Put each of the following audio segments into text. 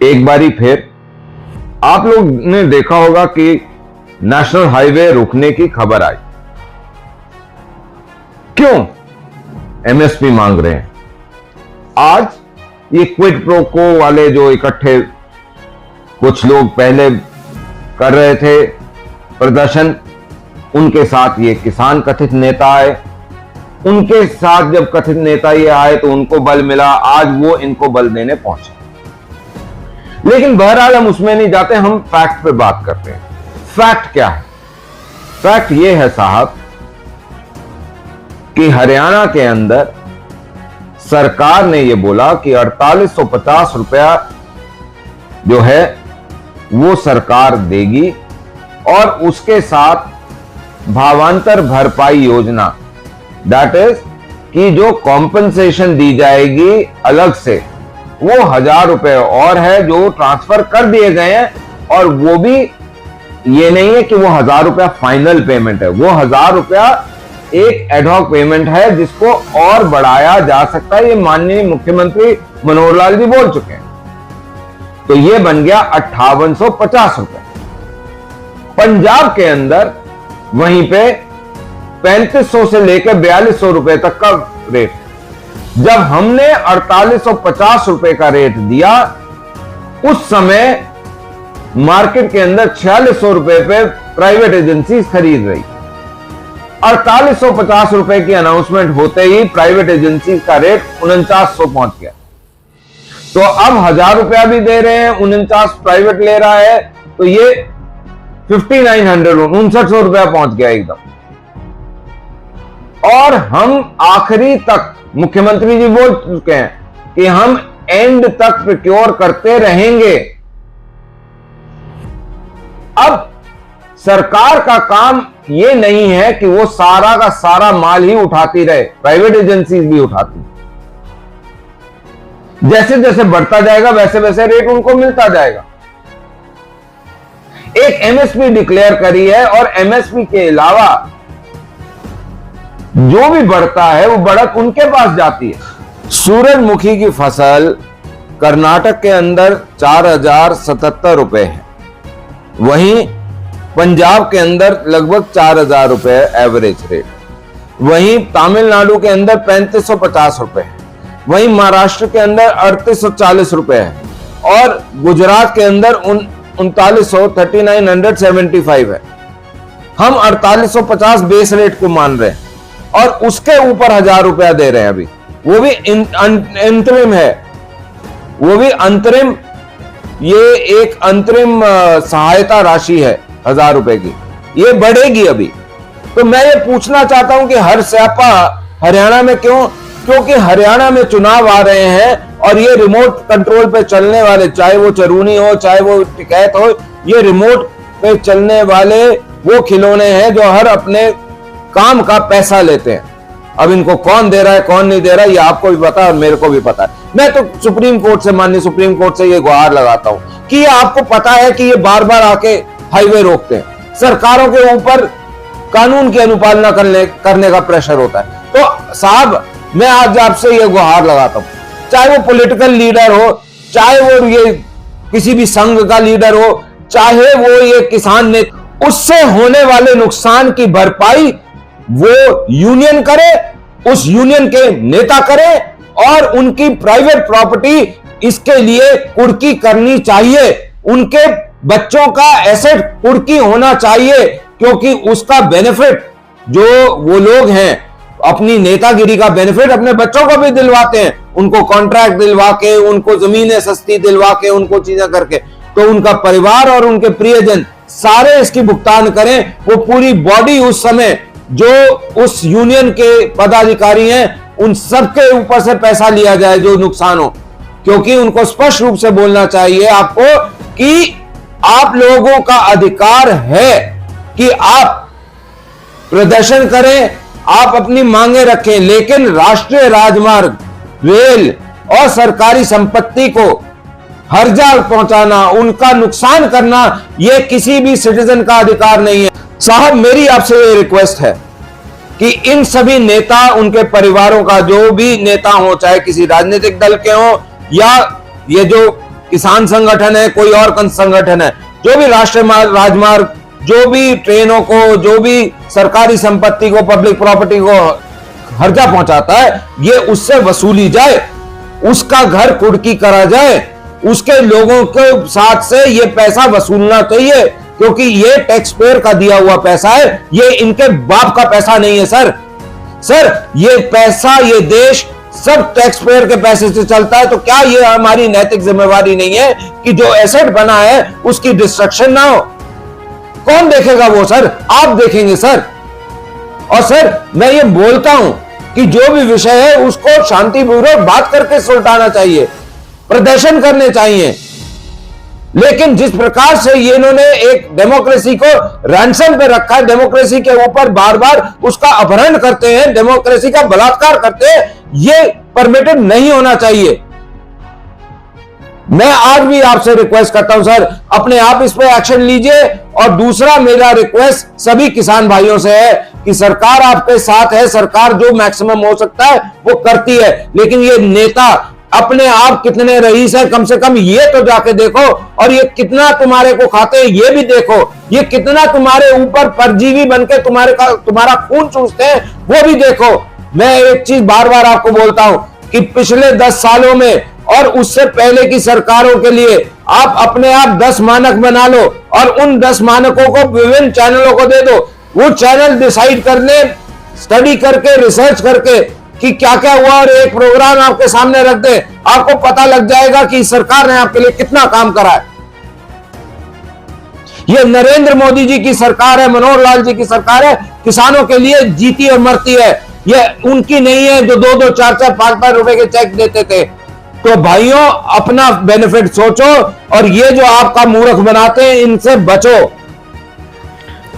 एक बारी फिर आप लोग ने देखा होगा कि नेशनल हाईवे रुकने की खबर आई। क्यों एमएसपी मांग रहे हैं? आज ये क्विड प्रो को वाले जो इकट्ठे कुछ लोग पहले कर रहे थे प्रदर्शन, उनके साथ ये किसान कथित नेता आए, उनके साथ जब कथित नेता ये आए तो उनको बल मिला, आज वो इनको बल देने पहुंचे। लेकिन बहरहाल हम उसमें नहीं जाते, हम फैक्ट पे बात करते हैं। फैक्ट क्या है? फैक्ट ये है साहब कि हरियाणा के अंदर सरकार ने ये बोला कि 4850 रुपया जो है वो सरकार देगी और उसके साथ भावांतर भरपाई योजना, दैट इज कि जो कॉम्पनसेशन दी जाएगी अलग से, वो 1000 रुपए और है जो ट्रांसफर कर दिए गए हैं। और वो भी ये नहीं है कि वो 1000 रुपया फाइनल पेमेंट है, वो 1000 रुपया एक एडहॉक पेमेंट है जिसको और बढ़ाया जा सकता है। ये माननीय मुख्यमंत्री मनोहर लाल जी बोल चुके हैं। तो ये बन गया 5850 रुपए। पंजाब के अंदर वहीं पे 3500 से लेकर 4200 रुपए तक का रेट। जब हमने 4850 रुपए का रेट दिया, उस समय मार्केट के अंदर 4600 रुपए पे प्राइवेट एजेंसी खरीद रही। 4850 रुपए की अनाउंसमेंट होते ही प्राइवेट एजेंसी का रेट 4900 पहुंच गया। तो अब 1000 रुपया भी दे रहे हैं, 49 प्राइवेट ले रहा है, तो ये 5900 6900 रुपया पहुंच गया एकदम। और हम आखिरी तक, मुख्यमंत्री जी बोल चुके हैं कि हम एंड तक प्रोक्योर करते रहेंगे। अब सरकार का काम यह नहीं है कि वो सारा का सारा माल ही उठाती रहे, प्राइवेट एजेंसीज भी उठाती। जैसे जैसे बढ़ता जाएगा वैसे वैसे रेट उनको मिलता जाएगा। एक एमएसपी डिक्लेयर करी है और एमएसपी के अलावा जो भी बढ़ता है वो बढ़त उनके पास जाती है। सूरजमुखी की फसल कर्नाटक के अंदर 4077 रुपए है, वहीं पंजाब के अंदर लगभग 4000 रुपए एवरेज रेट, वहीं तमिलनाडु के अंदर 3550 रुपए है, वहीं महाराष्ट्र के अंदर 3840 रुपए है और गुजरात के अंदर 3975 है। हम 4850 बेस रेट को मान रहे हैं और उसके ऊपर 1000 रुपया दे रहे हैं अभी, वो भी अंतरिम है, वो भी अंतरिम। ये एक अंतरिम सहायता राशि है 1000 रुपए की, ये बढ़ेगी अभी। तो मैं ये पूछना चाहता हूं कि हर स्यापा हरियाणा में क्यों? क्योंकि हरियाणा में चुनाव आ रहे हैं और ये रिमोट कंट्रोल पे चलने वाले, चाहे वो चरूनी हो चाहे वो टिकैत हो, ये रिमोट पे चलने वाले वो खिलौने हैं जो हर अपने काम का पैसा लेते हैं। अब इनको कौन दे रहा है कौन नहीं दे रहा है ये आपको भी पता है और मेरे को भी पता है। मैं तो सुप्रीम कोर्ट से, माननीय सुप्रीम कोर्ट से ये गुहार लगाता हूं कि ये आपको पता है कि ये बार बार आके हाईवे रोकते हैं, सरकारों के ऊपर कानून की अनुपालना करने का प्रेशर होता है। तो साहब मैं आज आपसे ये गुहार लगाता हूं, चाहे वो पॉलिटिकल लीडर हो, चाहे वो ये किसी भी संघ का लीडर हो, चाहे वो ये किसान ने, उससे होने वाले नुकसान की भरपाई वो यूनियन करे, उस यूनियन के नेता करे और उनकी प्राइवेट प्रॉपर्टी इसके लिए कुर्की करनी चाहिए। उनके बच्चों का एसेट कुर्की होना चाहिए, क्योंकि उसका बेनिफिट जो वो लोग हैं अपनी नेतागिरी का बेनिफिट अपने बच्चों को भी दिलवाते हैं, उनको कॉन्ट्रैक्ट दिलवा के, उनको जमीनें सस्ती दिलवा के, उनको चीजें करके, तो उनका परिवार और उनके प्रियजन सारे इसकी भुगतान करें। वो पूरी बॉडी उस समय जो उस यूनियन के पदाधिकारी हैं उन सबके ऊपर से पैसा लिया जाए जो नुकसान हो, क्योंकि उनको स्पष्ट रूप से बोलना चाहिए आपको कि आप लोगों का अधिकार है कि आप प्रदर्शन करें, आप अपनी मांगे रखें, लेकिन राष्ट्रीय राजमार्ग, रेल और सरकारी संपत्ति को हर्जा पहुंचाना, उनका नुकसान करना, यह किसी भी सिटीजन का अधिकार नहीं है। साहब मेरी आपसे ये रिक्वेस्ट है कि इन सभी नेता, उनके परिवारों का, जो भी नेता हो, चाहे किसी राजनीतिक दल के हो या ये जो किसान संगठन है, कोई और संगठन है, जो भी राष्ट्रीय राजमार्ग, जो भी ट्रेनों को, जो भी सरकारी संपत्ति को, पब्लिक प्रॉपर्टी को हर्जा पहुंचाता है, ये उससे वसूली जाए, उसका घर कुर्की करा जाए, उसके लोगों के साथ से ये पैसा वसूलना चाहिए, क्योंकि ये टैक्स पेयर का दिया हुआ पैसा है, ये इनके बाप का पैसा नहीं है सर। ये पैसा, ये देश सब टैक्स पेयर के पैसे से चलता है, तो क्या ये हमारी नैतिक जिम्मेवारी नहीं है कि जो एसेट बना है उसकी डिस्ट्रक्शन ना हो? कौन देखेगा वो सर? आप देखेंगे सर। और सर मैं ये बोलता हूं कि जो भी विषय है उसको शांतिपूर्वक बात करके सुलझाना चाहिए, प्रदर्शन करने चाहिए, लेकिन जिस प्रकार से ये इन्होंने एक डेमोक्रेसी को रैंसम पे रखा है, डेमोक्रेसी के ऊपर बार बार उसका अपहरण करते हैं, डेमोक्रेसी का बलात्कार करते हैं, ये परमिटेड नहीं होना चाहिए। मैं आज भी आपसे रिक्वेस्ट करता हूं सर, अपने आप इस पे एक्शन लीजिए। और दूसरा मेरा रिक्वेस्ट सभी किसान भाइयों से है कि सरकार आपके साथ है, सरकार जो मैक्सिमम हो सकता है वो करती है, लेकिन ये नेता अपने आप कितने रईस है, कम से कम ये तो जाके देखो, और ये कितना तुम्हारे को खाते हैं ये भी देखो, ये कितना तुम्हारे ऊपर परजीवी बनके तुम्हारा खून चूसते हैं वो भी देखो। मैं एक चीज बार बार आपको बोलता हूं कि पिछले 10 सालों में और उससे पहले की सरकारों के लिए आप अपने आप 10 मानक बना लो और उन 10 मानकों को विभिन्न चैनलों को दे दो। वो चैनल डिसाइड कर ले, स्टडी करके, रिसर्च करके कि क्या क्या हुआ, और एक प्रोग्राम आपके सामने रख दे, आपको पता लग जाएगा कि सरकार ने आपके लिए कितना काम करा है। ये नरेंद्र मोदी जी की सरकार है, मनोहर लाल जी की सरकार है, किसानों के लिए जीती और मरती है। ये उनकी नहीं है जो 2-2, 4-4, 5-5 रुपए के चेक देते थे। तो भाइयों अपना बेनिफिट सोचो, और ये जो आपका मूर्ख बनाते हैं इनसे बचो।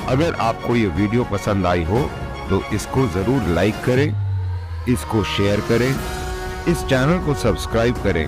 अगर आपको ये वीडियो पसंद आई हो तो इसको जरूर लाइक करें, इसको शेयर करें, इस चैनल को सब्सक्राइब करें